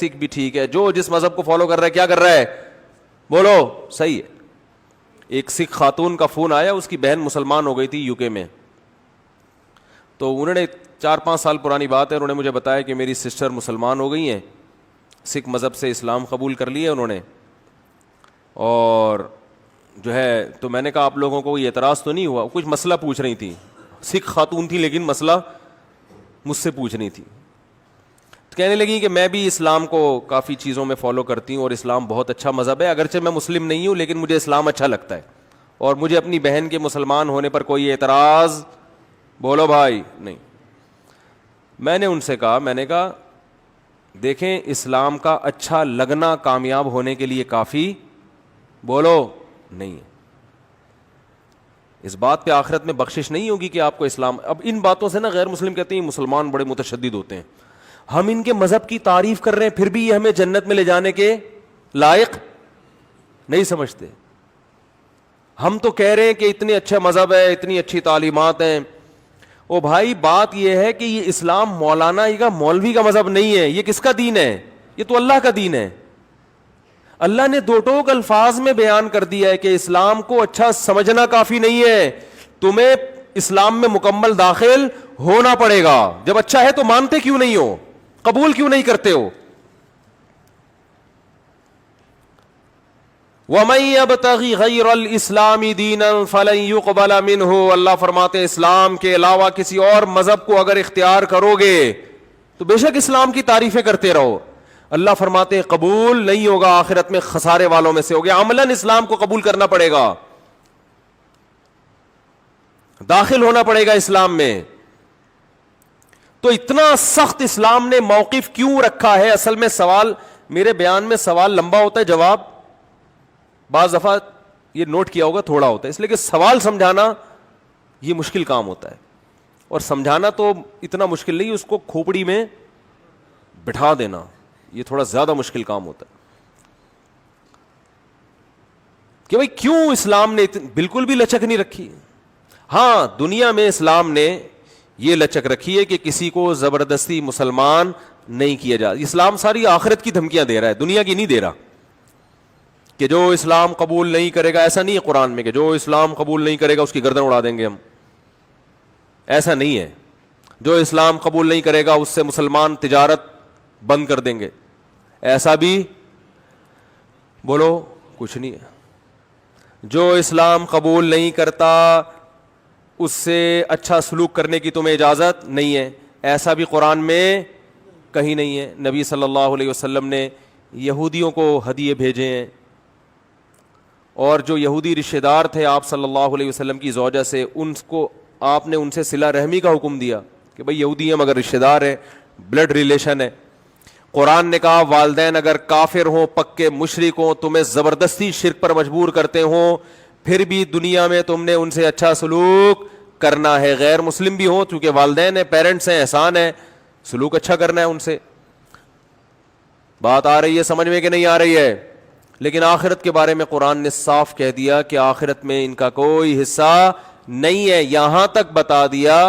سکھ بھی ٹھیک ہے, جو جس مذہب کو فالو کر رہا ہے کیا کر رہا ہے, بولو صحیح ہے. ایک سکھ خاتون کا فون آیا, اس کی بہن مسلمان ہو گئی تھی یو کے میں, تو انہوں نے 4-5 سال پرانی بات ہے, انہوں نے مجھے بتایا کہ میری سسٹر مسلمان ہو گئی ہیں, سکھ مذہب سے اسلام قبول کر لیا انہوں نے, اور جو ہے تو میں نے کہا آپ لوگوں کو یہ اعتراض تو نہیں ہوا؟ کچھ مسئلہ پوچھ رہی تھی, سکھ خاتون تھی لیکن مسئلہ مجھ سے پوچھ رہی تھی. کہنے لگی کہ میں بھی اسلام کو کافی چیزوں میں فالو کرتی ہوں اور اسلام بہت اچھا مذہب ہے, اگرچہ میں مسلم نہیں ہوں لیکن مجھے اسلام اچھا لگتا ہے, اور مجھے اپنی بہن کے مسلمان ہونے پر کوئی اعتراض, بولو بھائی, نہیں. میں نے ان سے کہا, میں نے کہا دیکھیں اسلام کا اچھا لگنا کامیاب ہونے کے لیے کافی, بولو نہیں ہے. اس بات پہ آخرت میں بخشش نہیں ہوگی کہ آپ کو اسلام. اب ان باتوں سے نا غیر مسلم کہتے ہیں مسلمان بڑے متشدد ہوتے ہیں, ہم ان کے مذہب کی تعریف کر رہے ہیں پھر بھی یہ ہمیں جنت میں لے جانے کے لائق نہیں سمجھتے. ہم تو کہہ رہے ہیں کہ اتنے اچھا مذہب ہے, اتنی اچھی تعلیمات ہیں. او بھائی بات یہ ہے کہ یہ اسلام مولانا کا مولوی کا مذہب نہیں ہے, یہ کس کا دین ہے؟ یہ تو اللہ کا دین ہے. اللہ نے دو ٹوک الفاظ میں بیان کر دیا ہے کہ اسلام کو اچھا سمجھنا کافی نہیں ہے, تمہیں اسلام میں مکمل داخل ہونا پڑے گا. جب اچھا ہے تو مانتے کیوں نہیں ہو, قبول کیوں نہیں کرتے ہو؟ وَمَن يَبْتَغِ غَيْرَ الْإِسْلَامِ دِينًا فَلَن يُقْبَلَ مِنْهُ. اللہ فرماتے ہیں اسلام کے علاوہ کسی اور مذہب کو اگر اختیار کرو گے تو بے شک اسلام کی تعریفیں کرتے رہو, اللہ فرماتے ہیں قبول نہیں ہوگا, آخرت میں خسارے والوں میں سے ہوگے. عملاً اسلام کو قبول کرنا پڑے گا, داخل ہونا پڑے گا اسلام میں. تو اتنا سخت اسلام نے موقف کیوں رکھا ہے؟ اصل میں سوال, میرے بیان میں سوال لمبا ہوتا ہے, جواب بعض دفعہ یہ نوٹ کیا ہوگا تھوڑا ہوتا ہے, اس لیے کہ سوال سمجھانا یہ مشکل کام ہوتا ہے, اور سمجھانا تو اتنا مشکل نہیں, اس کو کھوپڑی میں بٹھا دینا یہ تھوڑا زیادہ مشکل کام ہوتا ہے. کہ بھئی کیوں اسلام نے بالکل بھی لچک نہیں رکھی. ہاں دنیا میں اسلام نے یہ لچک رکھی ہے کہ کسی کو زبردستی مسلمان نہیں کیا جا. اسلام ساری آخرت کی دھمکیاں دے رہا ہے, دنیا کی نہیں دے رہا. کہ جو اسلام قبول نہیں کرے گا, ایسا نہیں ہے قرآن میں کہ جو اسلام قبول نہیں کرے گا اس کی گردن اڑا دیں گے ہم, ایسا نہیں ہے. جو اسلام قبول نہیں کرے گا اس سے مسلمان تجارت بند کر دیں گے, ایسا بھی بولو کچھ نہیں ہے. جو اسلام قبول نہیں کرتا اس سے اچھا سلوک کرنے کی تمہیں اجازت نہیں ہے, ایسا بھی قرآن میں کہیں نہیں ہے. نبی صلی اللہ علیہ وسلم نے یہودیوں کو ہدیے بھیجے ہیں, اور جو یہودی رشتہ دار تھے آپ صلی اللہ علیہ وسلم کی زوجہ سے, ان کو آپ نے ان سے صلہ رحمی کا حکم دیا کہ بھئی یہودی ہیں مگر رشتہ دار ہیں, بلڈ ریلیشن ہے. قرآن نے کہا والدین اگر کافر ہوں, پکے مشرک ہوں, تمہیں زبردستی شرک پر مجبور کرتے ہوں, پھر بھی دنیا میں تم نے ان سے اچھا سلوک کرنا ہے. غیر مسلم بھی ہوں, چونکہ والدین ہیں, پیرنٹس ہیں, احسان ہے, سلوک اچھا کرنا ہے ان سے. بات آ رہی ہے سمجھ میں کہ نہیں آ رہی ہے؟ لیکن آخرت کے بارے میں قرآن نے صاف کہہ دیا کہ آخرت میں ان کا کوئی حصہ نہیں ہے. یہاں تک بتا دیا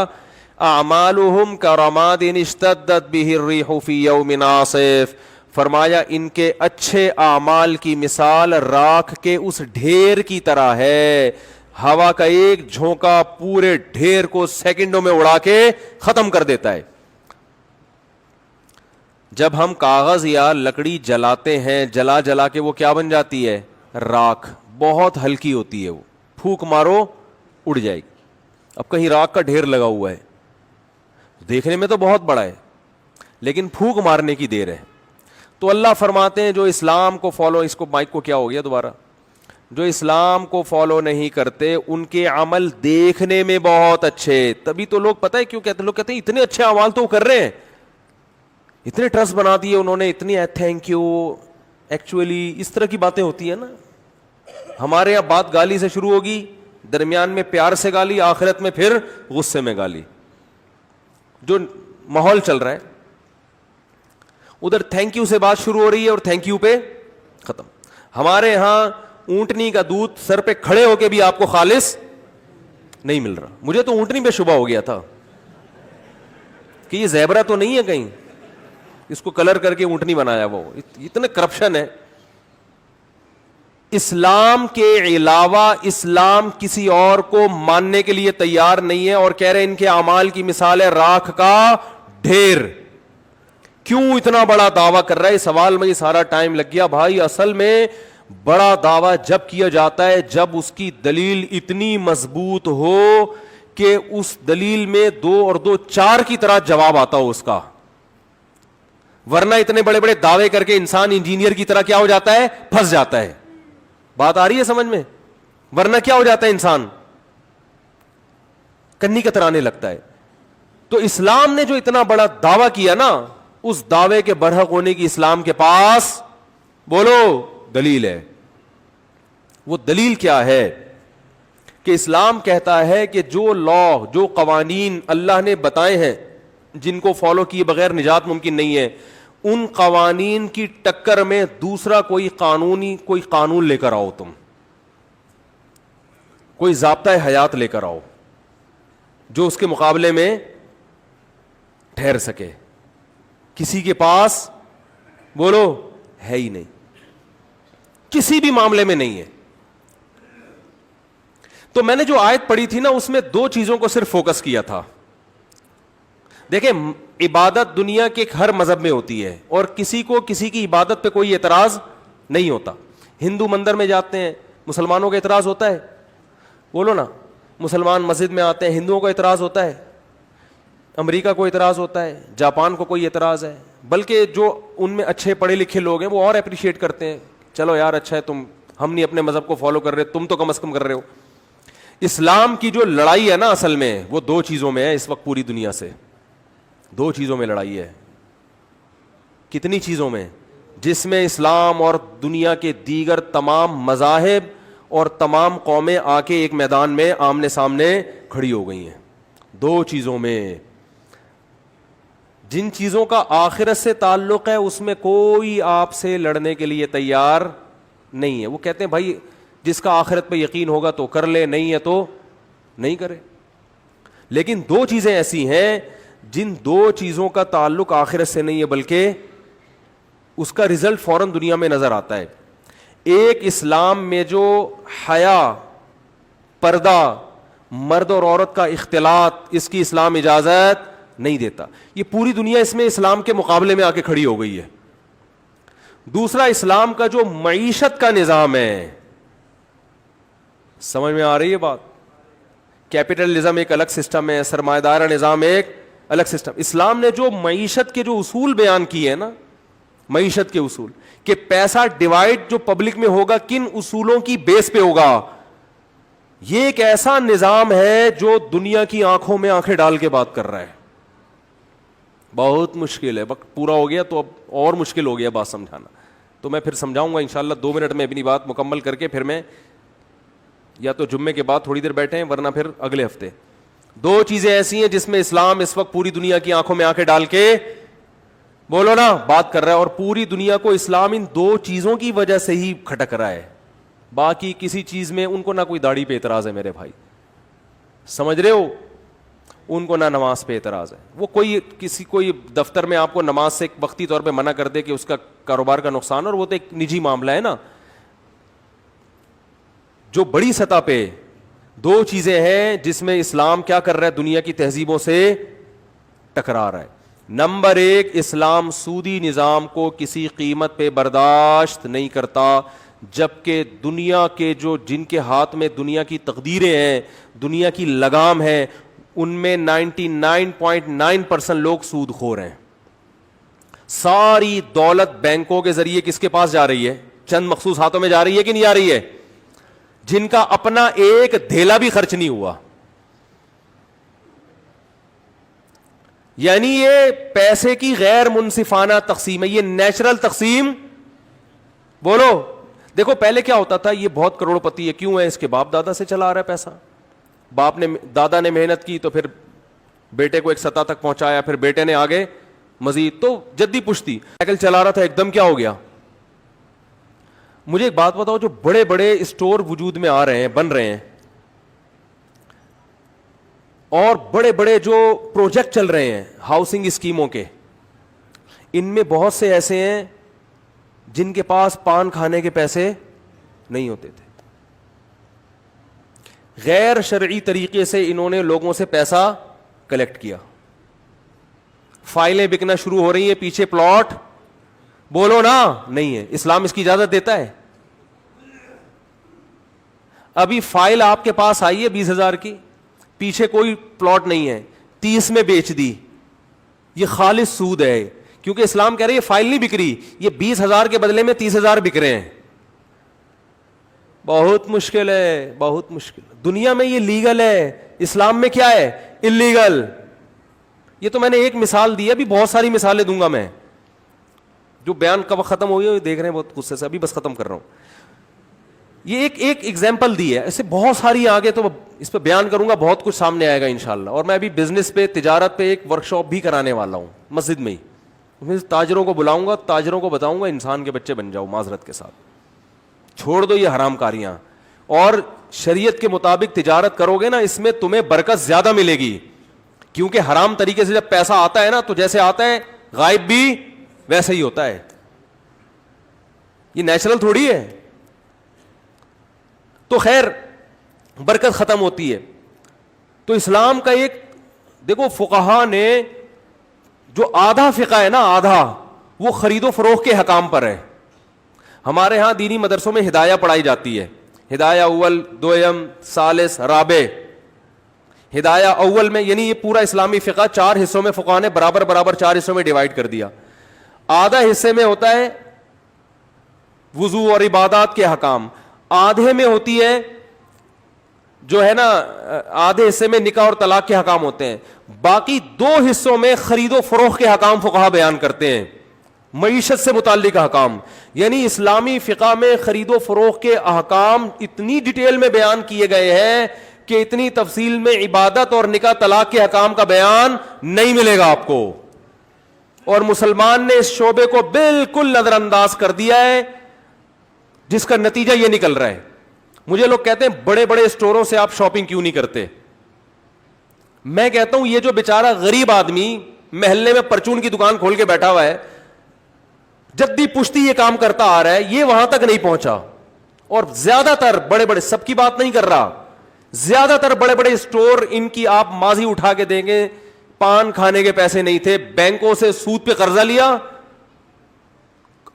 اعمالهم کرماد اشتدت به الريح في يوم عاصف, فرمایا ان کے اچھے اعمال کی مثال راکھ کے اس ڈھیر کی طرح ہے. ہوا کا ایک جھونکا پورے ڈھیر کو سیکنڈوں میں اڑا کے ختم کر دیتا ہے. جب ہم کاغذ یا لکڑی جلاتے ہیں, جلا جلا کے وہ کیا بن جاتی ہے؟ راکھ. بہت ہلکی ہوتی ہے وہ, پھونک مارو اڑ جائے گی. اب کہیں راکھ کا ڈھیر لگا ہوا ہے, دیکھنے میں تو بہت بڑا ہے لیکن پھونک مارنے کی دیر ہے. تو اللہ فرماتے ہیں جو اسلام کو فالو, اس کو مائک کو کیا ہو گیا دوبارہ, جو اسلام کو فالو نہیں کرتے ان کے عمل دیکھنے میں بہت اچھے. تبھی تو لوگ پتہ ہے کیوں کہتے ہیں, لوگ کہتے ہیں اتنے اچھے اعمال تو کر رہے ہیں, اتنے ٹرسٹ بنا دیے انہوں نے, اتنی تھینک یو. ایکچولی اس طرح کی باتیں ہوتی ہیں نا, ہمارے یہاں بات گالی سے شروع ہوگی, درمیان میں پیار سے گالی, آخرت میں پھر غصے میں گالی. جو ماحول چل رہا ہے ادھر تھینک یو سے بات شروع ہو رہی ہے اور تھینک یو پہ ختم. ہمارے ہاں اونٹنی کا دودھ سر پہ کھڑے ہو کے بھی آپ کو خالص نہیں مل رہا. مجھے تو اونٹنی پہ شبہ ہو گیا تھا کہ یہ زیبرا تو نہیں ہے کہیں, اس کو کلر کر کے اونٹنی بنایا, وہ اتنے کرپشن ہے. اسلام کے علاوہ اسلام کسی اور کو ماننے کے لیے تیار نہیں ہے, اور کہہ رہے ان کے اعمال کی مثال ہے راکھ کا ڈھیر. کیوں اتنا بڑا دعویٰ کر رہا ہے؟ سوال میں یہ سارا ٹائم لگ گیا. بھائی اصل میں بڑا دعویٰ جب کیا جاتا ہے جب اس کی دلیل اتنی مضبوط ہو کہ اس دلیل میں 2 اور 2 4 کی طرح جواب آتا ہو اس کا. ورنہ اتنے بڑے بڑے دعوے کر کے انسان انجینئر کی طرح کیا ہو جاتا ہے, پھنس جاتا ہے. بات آ رہی ہے سمجھ میں؟ ورنہ کیا ہو جاتا ہے انسان, کنی کترانے لگتا ہے. تو اسلام نے جو اتنا بڑا دعویٰ کیا نا, اس دعوے کے برحق ہونے کی اسلام کے پاس بولو دلیل ہے. وہ دلیل کیا ہے؟ کہ اسلام کہتا ہے کہ جو لا, جو قوانین اللہ نے بتائے ہیں جن کو فالو کیے بغیر نجات ممکن نہیں ہے, ان قوانین کی ٹکر میں دوسرا کوئی قانون لے کر آؤ. تم کوئی ضابطۂ حیات لے کر آؤ جو اس کے مقابلے میں ٹھہر سکے. کسی کے پاس بولو ہے ہی نہیں, کسی بھی معاملے میں نہیں ہے. تو میں نے جو آیت پڑھی تھی نا, اس میں 2 چیزوں کو صرف فوکس کیا تھا. دیکھیں, عبادت دنیا کے ہر مذہب میں ہوتی ہے اور کسی کو کسی کی عبادت پہ کوئی اعتراض نہیں ہوتا. ہندو مندر میں جاتے ہیں, مسلمانوں کا اعتراض ہوتا ہے؟ بولو نا. مسلمان مسجد میں آتے ہیں, ہندوؤں کو اعتراض ہوتا ہے, امریکہ کو اعتراض ہوتا ہے, جاپان کو کوئی اعتراض ہے. بلکہ جو ان میں اچھے پڑھے لکھے لوگ ہیں وہ اور اپریشیٹ کرتے ہیں, چلو یار اچھا ہے, ہم نہیں اپنے مذہب کو فالو کر رہے, تم تو کم از کم کر رہے ہو. اسلام کی جو لڑائی ہے نا اصل میں وہ 2 چیزوں میں ہے اس وقت پوری دنیا سے. 2 چیزوں میں لڑائی ہے. کتنی چیزوں میں؟ جس میں اسلام اور دنیا کے دیگر تمام مذاہب اور تمام قومیں آ کے ایک میدان میں آمنے سامنے کھڑی ہو گئی ہیں. 2 چیزوں میں. جن چیزوں کا آخرت سے تعلق ہے اس میں کوئی آپ سے لڑنے کے لیے تیار نہیں ہے. وہ کہتے ہیں بھائی جس کا آخرت پہ یقین ہوگا تو کر لے, نہیں ہے تو نہیں کرے. لیکن 2 چیزیں ایسی ہیں جن 2 چیزوں کا تعلق آخرت سے نہیں ہے بلکہ اس کا رزلٹ فوراً دنیا میں نظر آتا ہے. ایک اسلام میں جو حیا, پردہ, مرد اور عورت کا اختلاط, اس کی اسلام اجازت نہیں دیتا. یہ پوری دنیا اس میں اسلام کے مقابلے میں آ کے کھڑی ہو گئی ہے. دوسرا, اسلام کا جو معیشت کا نظام ہے, سمجھ میں آ رہی ہے بات؟ کیپٹلزم ایک الگ سسٹم ہے, سرمایہ دارہ نظام ایک الگ سسٹم. اسلام نے جو معیشت کے جو اصول بیان کیے ہیں نا, معیشت کے اصول, کہ پیسہ ڈیوائڈ جو پبلک میں ہوگا کن اصولوں کی بیس پہ ہوگا, یہ ایک ایسا نظام ہے جو دنیا کی آنکھوں میں آنکھیں ڈال کے بات کر رہا ہے. بہت مشکل ہے. وقت پورا ہو گیا تو اب اور مشکل ہو گیا بات سمجھانا, تو میں پھر سمجھاؤں گا انشاءاللہ 2 منٹ میں اپنی بات مکمل کر کے پھر میں یا تو جمعے کے بعد تھوڑی دیر بیٹھیں ورنہ پھر اگلے ہفتے. 2 چیزیں ایسی ہیں جس میں اسلام اس وقت پوری دنیا کی آنکھوں میں آنکھیں ڈال کے بولو نا بات کر رہا ہے, اور پوری دنیا کو اسلام ان 2 چیزوں کی وجہ سے ہی کھٹک رہا ہے. باقی کسی چیز میں ان کو نہ کوئی داڑھی پہ اعتراض ہے میرے بھائی, سمجھ رہے ہو؟ ان کو نہ نماز پہ اعتراض ہے. وہ کوئی دفتر میں آپ کو نماز سے ایک وقتی طور پہ منع کر دے کہ اس کا کاروبار کا نقصان, اور وہ تو ایک نجی معاملہ ہے نا. جو بڑی سطح پہ 2 چیزیں ہیں جس میں اسلام کیا کر رہا ہے, دنیا کی تہذیبوں سے ٹکرا رہا ہے. نمبر 1, اسلام سودی نظام کو کسی قیمت پہ برداشت نہیں کرتا, جبکہ دنیا کے جن کے ہاتھ میں دنیا کی تقدیریں ہیں, دنیا کی لگام ہے, ان میں 99.9% لوگ سود خور ہیں. ساری دولت بینکوں کے ذریعے کس کے پاس جا رہی ہے؟ چند مخصوص ہاتھوں میں جا رہی ہے کہ نہیں جا رہی ہے؟ جن کا اپنا ایک دھیلا بھی خرچ نہیں ہوا. یعنی یہ پیسے کی غیر منصفانہ تقسیم ہے, یہ نیچرل تقسیم. بولو, دیکھو پہلے کیا ہوتا تھا, یہ بہت کروڑ پتی ہے, کیوں ہے؟ اس کے باپ دادا سے چلا آ رہا ہے پیسہ. دادا نے محنت کی تو پھر بیٹے کو ایک سطح تک پہنچایا, پھر بیٹے نے آگے مزید, تو جدی پشتی. سائیکل چلا رہا تھا, ایک دم کیا ہو گیا. مجھے ایک بات بتاؤ, جو بڑے بڑے اسٹور وجود میں آ رہے ہیں, بن رہے ہیں, اور بڑے بڑے جو پروجیکٹ چل رہے ہیں ہاؤسنگ اسکیموں کے, ان میں بہت سے ایسے ہیں جن کے پاس پان کھانے کے پیسے نہیں ہوتے تھے. غیر شرعی طریقے سے انہوں نے لوگوں سے پیسہ کلیکٹ کیا, فائلیں بکنا شروع ہو رہی ہیں, پیچھے پلاٹ بولو نا نہیں ہے. اسلام اس کی اجازت دیتا ہے؟ ابھی فائل آپ کے پاس آئی ہے 20,000 کی, پیچھے کوئی پلاٹ نہیں ہے, 30 میں بیچ دی, یہ خالص سود ہے. کیونکہ اسلام کہہ رہے یہ فائل نہیں بک رہی, یہ 20,000 کے بدلے میں 30,000 بک رہے ہیں. بہت مشکل ہے, بہت مشکل. دنیا میں یہ لیگل ہے, اسلام میں کیا ہے؟ اللیگل. یہ تو میں نے ایک مثال دی ہے, ابھی بہت ساری مثالیں دوں گا میں. جو بیان کب ختم ہوئی ہے دیکھ رہے ہیں بہت غصے سے, ابھی بس ختم کر رہا ہوں. یہ ایک ایگزامپل دی ہے, ایسے بہت ساری آگے تو اس پہ بیان کروں گا, بہت کچھ سامنے آئے گا انشاءاللہ. اور میں ابھی بزنس پہ, تجارت پہ ایک ورک شاپ بھی کرانے والا ہوں مسجد میں ہی. تاجروں کو بلاؤں گا, تاجروں کو بتاؤں گا انسان کے بچے بن جاؤ معذرت کے ساتھ, چھوڑ دو یہ حرام کاریاں, اور شریعت کے مطابق تجارت کرو گے نا, اس میں تمہیں برکت زیادہ ملے گی. کیونکہ حرام طریقے سے جب پیسہ آتا ہے نا تو جیسے آتا ہے غائب بھی ویسے ہی ہوتا ہے, یہ نیچرل تھوڑی ہے. تو خیر برکت ختم ہوتی ہے. تو اسلام کا ایک دیکھو, فقہا نے جو آدھا فقہ ہے نا, آدھا وہ خرید و فروخت کے حکام پر ہے. ہمارے ہاں دینی مدرسوں میں ہدایہ پڑھائی جاتی ہے, ہدایہ اول, دویم, ثالث, رابع. ہدایہ اول میں یعنی یہ پورا اسلامی فقہ 4 حصوں میں فقہا نے برابر برابر 4 حصوں میں ڈیوائڈ کر دیا. آدھا حصے میں ہوتا ہے وضو اور عبادات کے حکام, آدھے میں ہوتی ہے جو ہے نا, آدھے حصے میں نکاح اور طلاق کے حکام ہوتے ہیں. باقی 2 حصوں میں خرید و فروخت کے حکام فقہا بیان کرتے ہیں, معیشت سے متعلق احکام. یعنی اسلامی فقہ میں خرید و فروخت کے احکام اتنی ڈیٹیل میں بیان کیے گئے ہیں کہ اتنی تفصیل میں عبادت اور نکاح طلاق کے حکام کا بیان نہیں ملے گا آپ کو. اور مسلمان نے اس شعبے کو بالکل نظر انداز کر دیا ہے, جس کا نتیجہ یہ نکل رہا ہے. مجھے لوگ کہتے ہیں بڑے بڑے اسٹوروں سے آپ شاپنگ کیوں نہیں کرتے. میں کہتا ہوں یہ جو بیچارہ غریب آدمی محلے میں پرچون کی دکان کھول کے بیٹھا ہوا ہے, جدی پشتی یہ کام کرتا آ رہا ہے, یہ وہاں تک نہیں پہنچا. اور زیادہ تر بڑے بڑے, سب کی بات نہیں کر رہا, زیادہ تر بڑے بڑے اسٹور, ان کی آپ ماضی اٹھا کے دیں گے, پان کھانے کے پیسے نہیں تھے, بینکوں سے سود پہ قرضہ لیا,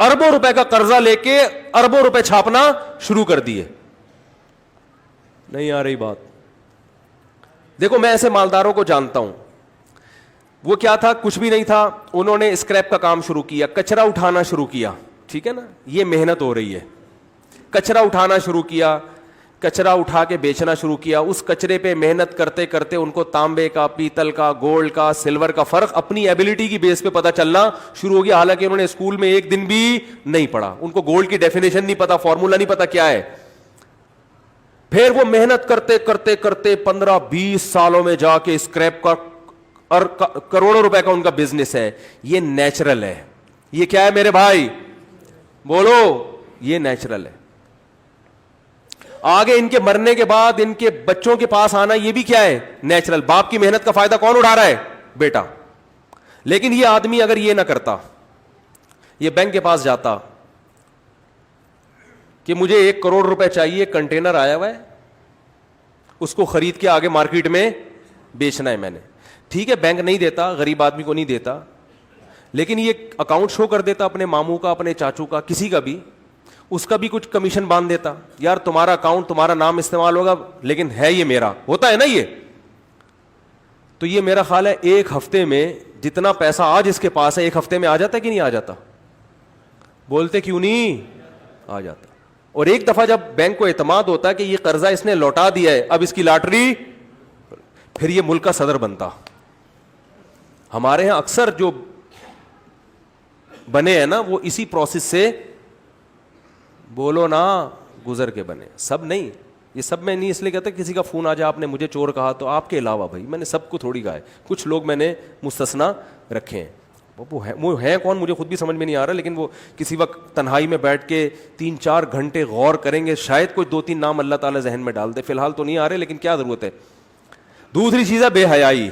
اربوں روپے کا قرضہ لے کے اربوں روپے چھاپنا شروع کر دیے. نہیں آ رہی بات. دیکھو میں ایسے مالداروں کو جانتا ہوں, وہ کیا تھا, کچھ بھی نہیں تھا, انہوں نے اسکریپ کا کام شروع کیا, کچرا اٹھانا شروع کیا. ٹھیک ہے نا, یہ محنت ہو رہی ہے. کچرا اٹھانا شروع کیا, کچرا اٹھا کے بیچنا شروع کیا. اس کچرے پہ محنت کرتے کرتے ان کو تانبے کا, پیتل کا, گولڈ کا, سلور کا فرق اپنی ایبلٹی کی بیس پہ پتا چلنا شروع ہو گیا. حالانکہ انہوں نے اسکول میں ایک دن بھی نہیں پڑھا, ان کو گولڈ کی ڈیفینیشن نہیں پتا, فارمولا نہیں پتا کیا ہے. پھر وہ محنت کرتے کرتے کرتے 15-20 سالوں میں جا کے اسکریپ کا اور کروڑوں روپے کا ان کا بزنس ہے. یہ نیچرل ہے. یہ کیا ہے میرے بھائی بولو, یہ نیچرل ہے. آگے ان کے مرنے کے بعد ان کے بچوں کے پاس آنا, یہ بھی کیا ہے, نیچرل. باپ کی محنت کا فائدہ کون اٹھا رہا ہے, بیٹا. لیکن یہ آدمی اگر یہ نہ کرتا, یہ بینک کے پاس جاتا کہ مجھے 1 کروڑ روپے چاہیے, کنٹینر آیا ہوا ہے, اس کو خرید کے آگے مارکیٹ میں بیچنا ہے میں نے. ٹھیک ہے, بینک نہیں دیتا, غریب آدمی کو نہیں دیتا, لیکن یہ اکاؤنٹ شو کر دیتا اپنے ماموں کا, اپنے چاچو کا, کسی کا بھی, اس کا بھی کچھ کمیشن باندھ دیتا. یار تمہارا اکاؤنٹ, تمہارا نام استعمال ہوگا, لیکن ہے یہ میرا, ہوتا ہے نا یہ. تو یہ میرا خیال ہے 1 ہفتے میں جتنا پیسہ آج اس کے پاس ہے 1 ہفتے میں آ جاتا ہے کہ نہیں آ جاتا؟ بولتے کیوں نہیں آ جاتا. اور ایک دفعہ جب بینک کو اعتماد ہوتا ہے کہ یہ قرضہ اس نے لوٹا دیا ہے, اب اس کی لاٹری, پھر یہ ملک کا صدر بنتا. ہمارے ہاں اکثر جو بنے ہیں نا وہ اسی پروسیس سے, بولو نا, گزر کے بنے. سب نہیں, یہ سب میں نہیں اس لیے کہتا کسی کا فون آ جائے آپ نے مجھے چور کہا تو آپ کے علاوہ بھائی میں نے سب کو تھوڑی کہا ہے, کچھ لوگ میں نے مستثنا رکھے ہیں. وہ ہیں کون مجھے خود بھی سمجھ میں نہیں آ رہا, لیکن وہ کسی وقت تنہائی میں بیٹھ کے 3-4 گھنٹے غور کریں گے, شاید کوئی 2-3 نام اللہ تعالیٰ ذہن میں ڈال دے. فی الحال تو نہیں آ رہے, لیکن کیا ضرورت ہے. دوسری چیز ہے بے حیائی.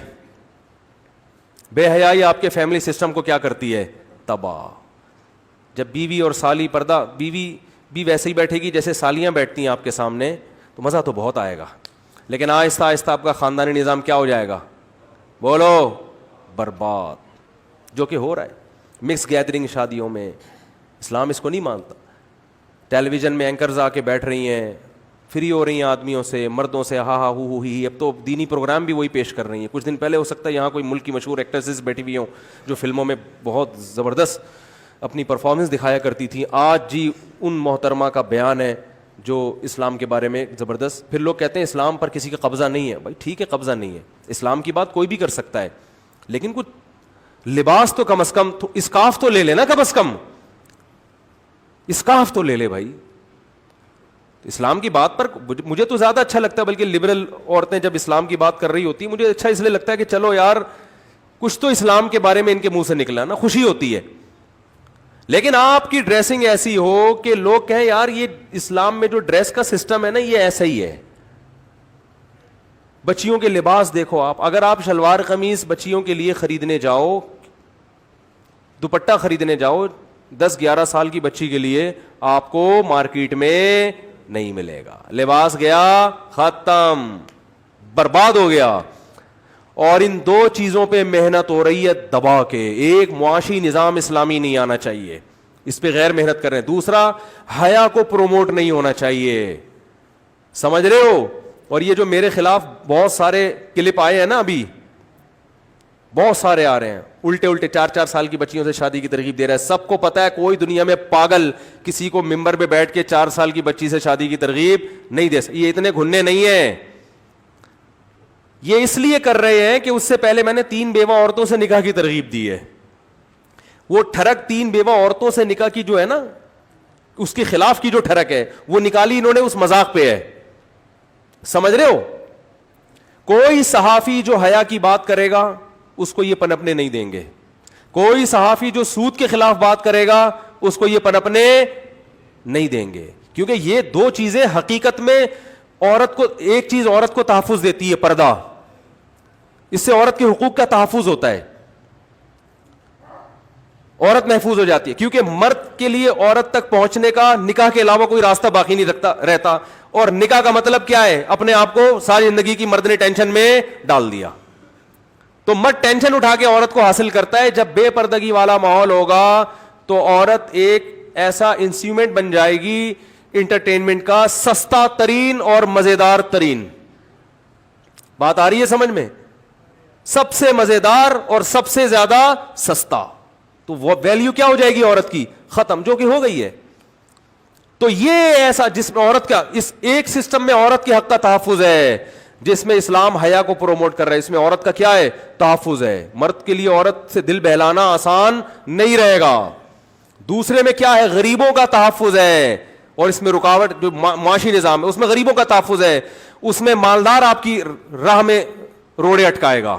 بے حیائی آپ کے فیملی سسٹم کو کیا کرتی ہے, تباہ. جب بیوی اور سالی پردہ، بیوی بھی ویسے ہی بیٹھے گی جیسے سالیاں بیٹھتی ہیں آپ کے سامنے، تو مزہ تو بہت آئے گا، لیکن آہستہ آہستہ آپ کا خاندانی نظام کیا ہو جائے گا؟ بولو، برباد. جو کہ ہو رہا ہے مکس گیدرنگ شادیوں میں. اسلام اس کو نہیں مانتا. ٹیلی ویژن میں اینکرز آ کے بیٹھ رہی ہیں، فری ہو رہی ہیں آدمیوں سے، مردوں سے، ہا ہا ہو ہی. اب تو دینی پروگرام بھی وہی پیش کر رہی ہیں. کچھ دن پہلے ہو سکتا ہے یہاں کوئی ملک کی مشہور ایکٹریسز بیٹھی ہوئی ہوں جو فلموں میں بہت زبردست اپنی پرفارمنس دکھایا کرتی تھی. آج جی ان محترمہ کا بیان ہے جو اسلام کے بارے میں زبردست. پھر لوگ کہتے ہیں اسلام پر کسی کا قبضہ نہیں ہے. بھائی ٹھیک ہے، قبضہ نہیں ہے، اسلام کی بات کوئی بھی کر سکتا ہے، لیکن کچھ لباس تو کم از کم اسکارف تو لے لے نا، کم از کم اسکارف تو لے لے بھائی. اسلام کی بات پر مجھے تو زیادہ اچھا لگتا ہے، بلکہ لبرل عورتیں جب اسلام کی بات کر رہی ہوتی ہیں مجھے اچھا اس لیے لگتا ہے کہ چلو یار کچھ تو اسلام کے بارے میں ان کے منہ سے نکلا نا، خوشی ہوتی ہے. لیکن آپ کی ڈریسنگ ایسی ہو کہ لوگ کہیں یار یہ اسلام میں جو ڈریس کا سسٹم ہے نا یہ ایسا ہی ہے. بچیوں کے لباس دیکھو آپ، اگر آپ شلوار قمیص بچیوں کے لیے خریدنے جاؤ، دوپٹہ خریدنے جاؤ 10-11 سال کی بچی کے لیے، آپ کو مارکیٹ میں نہیں ملے گا. لباس گیا، ختم، برباد ہو گیا. اور ان دو چیزوں پہ محنت ہو رہی ہے دبا کے. ایک، معاشی نظام اسلامی نہیں آنا چاہیے، اس پہ غیر محنت کر رہے ہیں. دوسرا، حیا کو پروموٹ نہیں ہونا چاہیے. سمجھ رہے ہو؟ اور یہ جو میرے خلاف بہت سارے کلپ آئے ہیں نا، ابھی بہت سارے آ رہے ہیں، الٹے 4-4 سال کی بچیوں سے شادی کی ترغیب دے رہا ہے. سب کو پتا ہے کوئی دنیا میں پاگل کسی کو ممبر پہ بیٹھ کے 4 سال کی بچی سے شادی کی ترغیب نہیں دے سکتا. یہ اتنے گھننے نہیں ہیں. یہ اس لیے کر رہے ہیں کہ اس سے پہلے میں نے 3 بیوہ عورتوں سے نکاح کی ترغیب دی ہے. وہ ٹھڑک 3 بیوہ عورتوں سے نکاح کی جو ہے نا، اس کے خلاف کی جو ٹھڑک ہے وہ نکالی انہوں نے اس مذاق پہ ہے. سمجھ رہے ہو؟ کوئی صحافی جو حیا کی بات کرے گا اس کو یہ پنپنے نہیں دیں گے. کوئی صحافی جو سود کے خلاف بات کرے گا اس کو یہ پنپنے نہیں دیں گے. کیونکہ یہ دو چیزیں حقیقت میں عورت کو، ایک چیز عورت کو تحفظ دیتی ہے، پردہ، اس سے عورت کے حقوق کا تحفظ ہوتا ہے، عورت محفوظ ہو جاتی ہے. کیونکہ مرد کے لیے عورت تک پہنچنے کا نکاح کے علاوہ کوئی راستہ باقی نہیں رہتا. اور نکاح کا مطلب کیا ہے؟ اپنے آپ کو ساری زندگی کی مرد نے ٹینشن میں ڈال دیا. تو مرد ٹینشن اٹھا کے عورت کو حاصل کرتا ہے. جب بے پردگی والا ماحول ہوگا تو عورت ایک ایسا انسٹرومنٹ بن جائے گی انٹرٹینمنٹ کا، سستا ترین اور مزیدار ترین. بات آ رہی ہے سمجھ میں؟ سب سے مزیدار اور سب سے زیادہ سستا. تو وہ ویلیو کیا ہو جائے گی عورت کی؟ ختم، جو کہ ہو گئی ہے. تو یہ ایسا جس میں عورت کا، اس ایک سسٹم میں عورت کے حق کا تحفظ ہے جس میں اسلام حیا کو پروموٹ کر رہا ہے. اس میں عورت کا کیا ہے؟ تحفظ ہے. مرد کے لیے عورت سے دل بہلانا آسان نہیں رہے گا. دوسرے میں کیا ہے؟ غریبوں کا تحفظ ہے. اور اس میں رکاوٹ جو معاشی نظام ہے اس میں غریبوں کا تحفظ ہے. اس میں مالدار آپ کی راہ میں روڑے اٹکائے گا.